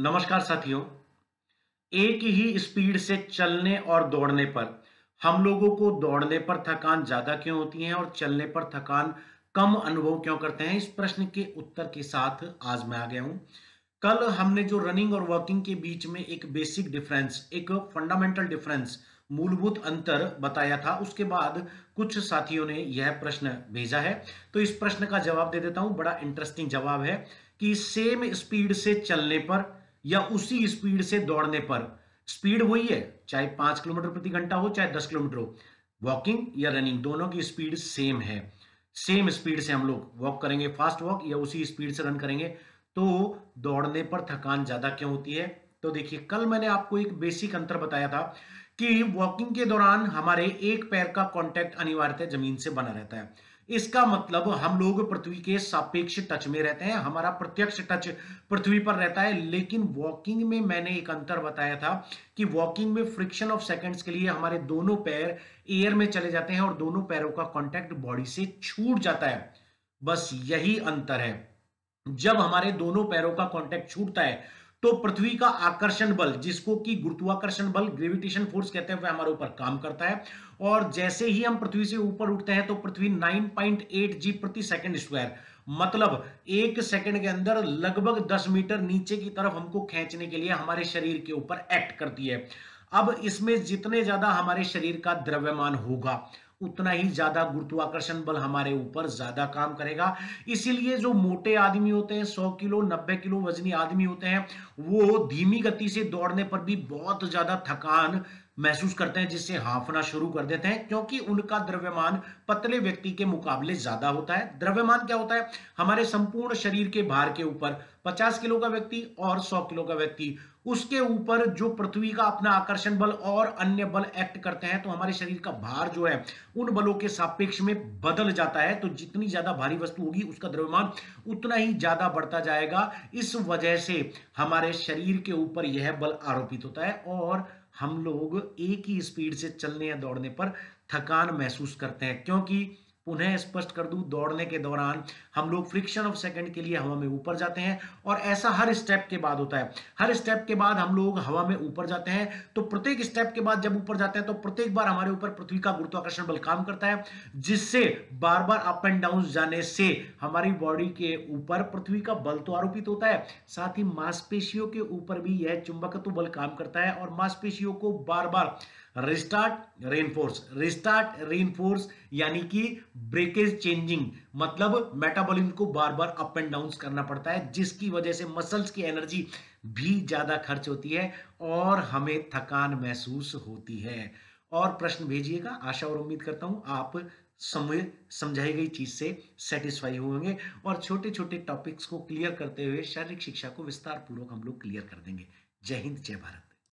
नमस्कार साथियों। एक ही स्पीड से चलने और दौड़ने पर हम लोगों को दौड़ने पर थकान ज्यादा क्यों होती है और चलने पर थकान कम अनुभव क्यों करते हैं, इस प्रश्न के उत्तर के साथ आज मैं आ गया हूं। कल हमने जो रनिंग और वॉकिंग के बीच में एक बेसिक डिफरेंस, एक फंडामेंटल डिफरेंस, मूलभूत अंतर बताया था। उसके बाद कुछ साथियों ने यह प्रश्न भेजा है, तो इस प्रश्न का जवाब दे देता हूं। बड़ा इंटरेस्टिंग जवाब है कि सेम स्पीड से चलने पर या उसी स्पीड से दौड़ने पर, स्पीड वही है, चाहे 5 किलोमीटर प्रति घंटा हो चाहे 10 किलोमीटर हो, वॉकिंग या रनिंग दोनों की स्पीड सेम है। सेम स्पीड से हम लोग वॉक करेंगे, फास्ट वॉक, या उसी स्पीड से रन करेंगे, तो दौड़ने पर थकान ज्यादा क्यों होती है। तो देखिए, कल मैंने आपको एक बेसिक अंतर बताया था कि वॉकिंग के दौरान हमारे एक पैर का कांटेक्ट अनिवार्यतः जमीन से बना रहता है। इसका मतलब हम लोग पृथ्वी के सापेक्ष टच में रहते हैं, हमारा प्रत्यक्ष टच पृथ्वी पर रहता है। लेकिन वॉकिंग में मैंने एक अंतर बताया था कि वॉकिंग में फ्रिक्शन ऑफ सेकंड्स के लिए हमारे दोनों पैर एयर में चले जाते हैं और दोनों पैरों का कांटेक्ट बॉडी से छूट जाता है। बस यही अंतर है। जब हमारे दोनों पैरों का कांटेक्ट छूटता है तो पृथ्वी का आकर्षण बल, जिसको कि गुरुत्वाकर्षण बल, ग्रेविटेशन फोर्स कहते हैं, वह हमारे ऊपर काम करता है। और जैसे ही हम पृथ्वी से ऊपर उठते हैं तो पृथ्वी 9.8 जी प्रति सेकंड स्क्वायर, मतलब एक सेकंड के अंदर लगभग 10 मीटर नीचे की तरफ हमको खींचने के लिए हमारे शरीर के ऊपर एक्ट करती है। अब इसमें जितने ज्यादा हमारे शरीर का द्रव्यमान होगा, उतना ही ज्यादा गुरुत्वाकर्षण बल हमारे ऊपर ज्यादा काम करेगा। इसीलिए जो मोटे आदमी होते हैं, 100 किलो 90 किलो वजनी आदमी होते हैं, वो धीमी गति से दौड़ने पर भी बहुत ज्यादा थकान महसूस करते हैं, जिससे हांफना शुरू कर देते हैं, क्योंकि उनका द्रव्यमान पतले व्यक्ति के मुकाबले ज्यादा होता है। द्रव्यमान क्या होता है? हमारे संपूर्ण शरीर के भार के ऊपर 50 किलो का व्यक्ति और 100 किलो का व्यक्ति, उसके ऊपर जो पृथ्वी का अपना आकर्षण बल और अन्य बल एक्ट करते हैं, तो हमारे शरीर का भार जो है उन बलों के सापेक्ष में बदल जाता है। तो जितनी ज्यादा भारी वस्तु होगी उसका द्रव्यमान उतना ही ज्यादा बढ़ता जाएगा। इस वजह से हमारे शरीर के ऊपर यह बल आरोपित होता है और हम लोग एक ही स्पीड से चलने या दौड़ने पर थकान महसूस करते हैं। क्योंकि पुनः स्पष्ट कर दूं, दौड़ने के दौरान हम लोग फ्रिक्शन ऑफ सेकंड के लिए हवा में ऊपर जाते हैं और ऐसा हर स्टेप के बाद होता है। हर स्टेप के बाद हम लोग हवा में ऊपर जाते हैं, तो प्रत्येक स्टेप के बाद जब ऊपर जाते हैं तो प्रत्येक बार हमारे ऊपर पृथ्वी का गुरुत्वाकर्षण बल काम करता है, जिससे बार बार अप एंड डाउन जाने से हमारी बॉडी के ऊपर पृथ्वी का बल तो आरोपित होता है, साथ ही मांसपेशियों के ऊपर भी यह चुंबकत्व बल काम करता है और मांसपेशियों को बार बार रिस्टार्ट रेनफोर्स यानी कि ब्रेकेज चेंजिंग, मतलब मेटाबॉलिज्म को बार बार अप एंड डाउन करना पड़ता है, जिसकी वजह से मसल्स की एनर्जी भी ज्यादा खर्च होती है और हमें थकान महसूस होती है। और प्रश्न भेजिएगा, आशा और उम्मीद करता हूं आप समझाई गई चीज से सेटिस्फाई होंगे और छोटे छोटे टॉपिक्स को क्लियर करते हुए शारीरिक शिक्षा को विस्तार पूर्वक हम लोग क्लियर कर देंगे। जय हिंद, जय भारत।